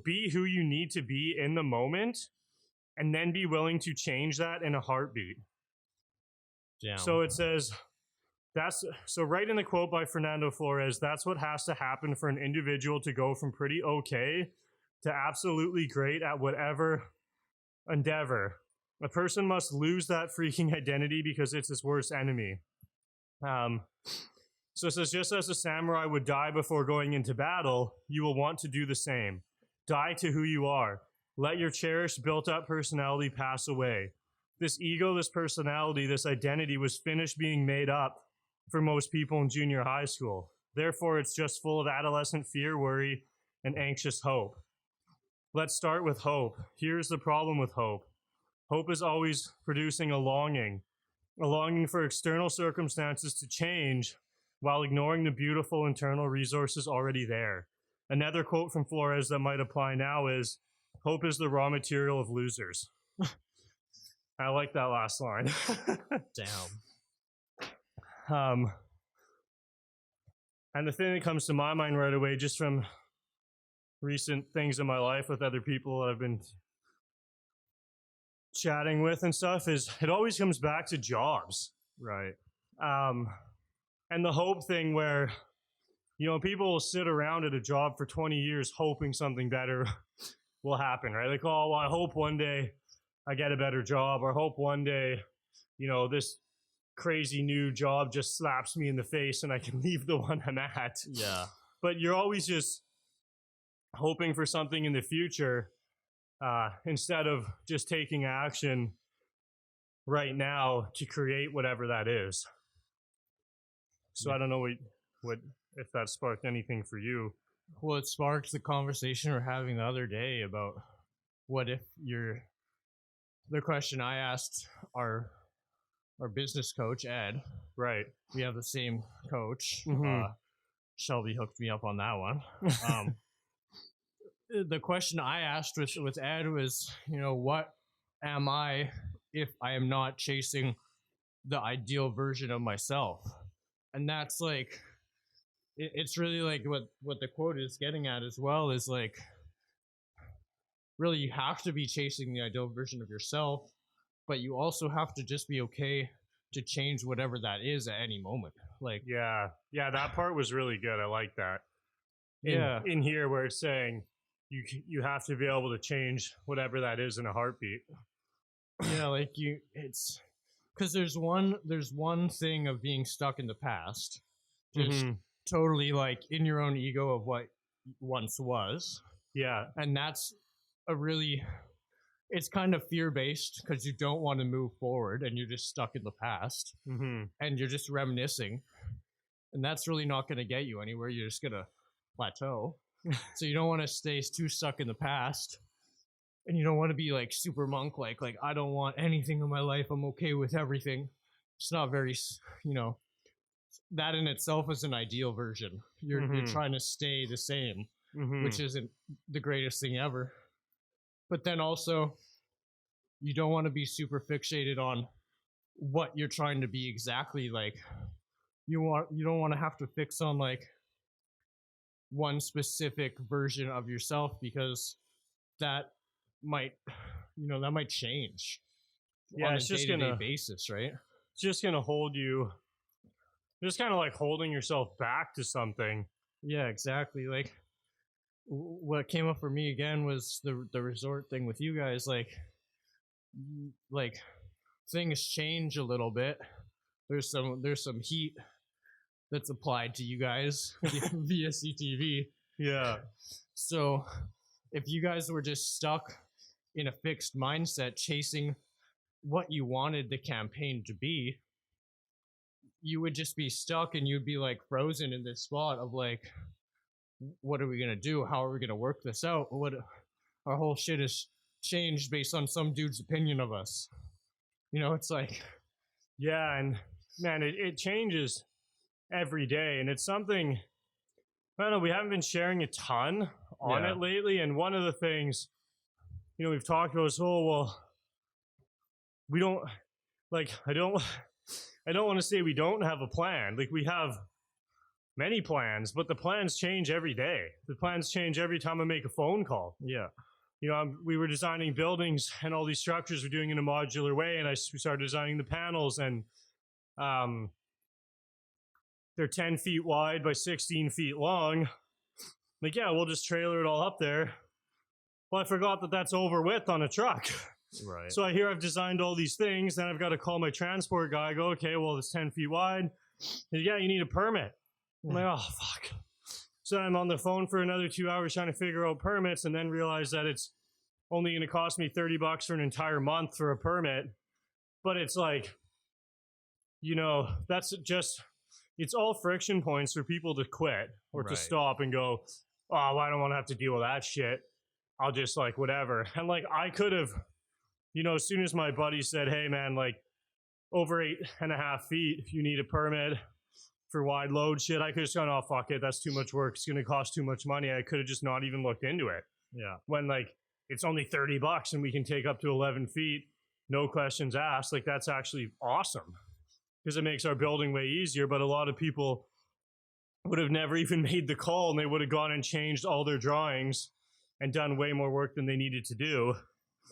Be who you need to be in the moment, and then be willing to change that in a heartbeat. Damn. So it says, right in the quote by Fernando Flores, that's what has to happen for an individual to go from pretty okay to absolutely great at whatever endeavor. A person must lose that freaking identity because it's his worst enemy. So it says, just as a samurai would die before going into battle, you will want to do the same. Die to who you are. Let your cherished, built-up personality pass away. This ego, this personality, this identity was finished being made up for most people in junior high school. Therefore, it's just full of adolescent fear, worry, and anxious hope. Let's start with hope. Here's the problem with hope. Hope is always producing a longing for external circumstances to change while ignoring the beautiful internal resources already there. Another quote from Flores that might apply now is, hope is the raw material of losers. I like that last line. Damn. And the thing that comes to my mind right away, just from recent things in my life with other people that I've been chatting with and stuff, is it always comes back to jobs. Right. And the hope thing where, people will sit around at a job for 20 years hoping something better will happen, right? Like, oh, well, I hope one day I get a better job, or hope one day, this crazy new job just slaps me in the face and I can leave the one I'm at. Yeah. But you're always just hoping for something in the future instead of just taking action right now to create whatever that is. So I don't know what if that sparked anything for you. Well, it sparked the conversation we were having the other day about what if the question I asked our business coach, Ed. Right. We have the same coach. Mm-hmm. Shelby hooked me up on that one. The question I asked with Ed was, what am I if I am not chasing the ideal version of myself? And that's like, it's really like what the quote is getting at as well, is like, really, you have to be chasing the ideal version of yourself, but you also have to just be okay to change whatever that is at any moment. Like, yeah, that part was really good. I like that. In here where it's saying you have to be able to change whatever that is in a heartbeat. Yeah, like it's because there's one thing of being stuck in the past, just totally like in your own ego of what once was. Yeah, and that's it's kind of fear-based because you don't want to move forward and you're just stuck in the past and you're just reminiscing, and that's really not going to get you anywhere. You're just going to plateau. So you don't want to stay too stuck in the past, and you don't want to be like super monk, like I don't want anything in my life, I'm okay with everything. It's not very, that in itself is an ideal version. You're trying to stay the same, which isn't the greatest thing ever. But then also, you don't want to be super fixated on what you're trying to be exactly. Like, you don't want to have to fix on like one specific version of yourself, because that might change on a day-to-day basis, right? It's just gonna hold you, just kind of like holding yourself back to something. Yeah, exactly. Like, what came up for me again was the resort thing with you guys. Like things change a little bit. There's some heat that's applied to you guys via CTV. Yeah. So if you guys were just stuck in a fixed mindset chasing what you wanted the campaign to be, you would just be stuck and you'd be like frozen in this spot of like, what are we going to do? How are we going to work this out? Our whole shit is changed based on some dude's opinion of us. It's like, yeah. And man, it changes every day. And it's something, I don't know, we haven't been sharing a ton on it lately. And one of the things, we've talked about is, we don't, like, I don't want to say we don't have a plan. Like, we have many plans, but the plans change every day. The plans change every time I make a phone call. Yeah. You know, we were designing buildings and all these structures we're doing in a modular way, and we started designing the panels, and they're 10 feet wide by 16 feet long. Like, yeah, we'll just trailer it all up there. Well, I forgot that that's over width on a truck. Right. So I hear I've designed all these things. Then I've got to call my transport guy. I go, okay, well, it's 10 feet wide. Yeah, you need a permit. I'm like, oh, fuck. So I'm on the phone for another 2 hours trying to figure out permits, and then realize that it's only going to cost me $30 for an entire month for a permit. But it's like, you know, that's just, it's all friction points for people to quit or to stop and go, oh, well, I don't want to have to deal with that shit. I'll just like, whatever. And like, I could have, you know, as soon as my buddy said, hey man, like over 8.5 feet, if you need a permit for wide load shit, I could have just gone, oh, fuck it. That's too much work. It's going to cost too much money. I could have just not even looked into it. Yeah. When like, it's only $30 and we can take up to 11 feet. No questions asked. Like, that's actually awesome because it makes our building way easier. But a lot of people would have never even made the call, and they would have gone and changed all their drawings and done way more work than they needed to do.